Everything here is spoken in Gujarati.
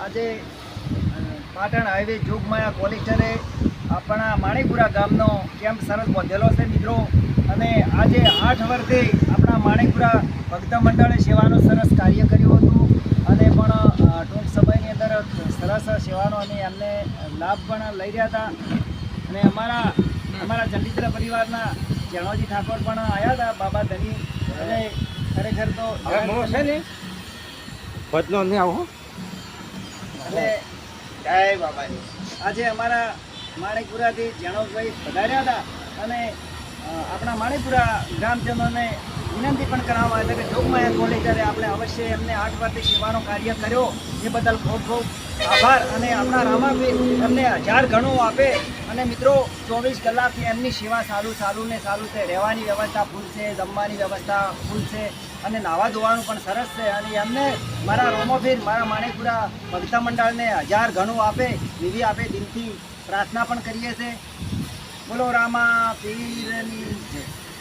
આજે પાટણ હાઈવે જોગમાયા કોલેક્ટરે આપણા માણેકપુરા ગામનો કેમ્પ સરસ બાંધેલો છે મિત્રો. અને આજે 8 વર્ષથી આપણા માણેકપુરા ભક્ત મંડળે સેવાનું સરસ કાર્ય કર્યું હતું અને પણ ટૂંક સમયની અંદર સરસ સેવાનો અને એમને લાભ પણ લઈ રહ્યા હતા. અને અમારા ચંડીત્ર પરિવારના જણોજી ઠાકોર પણ આવ્યા હતા, બાબા ધની. અને ખરેખર તો છે ને પદનો નહીં આવો એટલે જય બાબાજી. આજે અમારા માણેકપુરાથી જણોજભાઈ પધાર્યા હતા અને આપણા માણેકપુરા ગ્રામજનોને વિનંતી પણ કરવામાં આવી કે જોગમાયા કોલેજરે આપણે અવશ્ય એમને 8 વર્ષથી સેવાનો કાર્ય કર્યો એ બદલ ખૂબ ખૂબ આભાર. અને આપણા રામાબેન એમને 1000 ગણું આપે. અને મિત્રો 24 કલાકથી એમની સેવા ચાલુ છે. રહેવાની વ્યવસ્થા ફૂલ છે, જમવાની વ્યવસ્થા ફૂલ છે અને નાવા ધોવાનું પણ સરસ છે. અને એમને મારા રોમોફીર મારા માણેકપુરા ભક્ત મંડળને 1000 ગણું આપે એવી આપણે દિલથી પ્રાર્થના પણ કરીએ છીએ. બોલો રામા પીરની જય.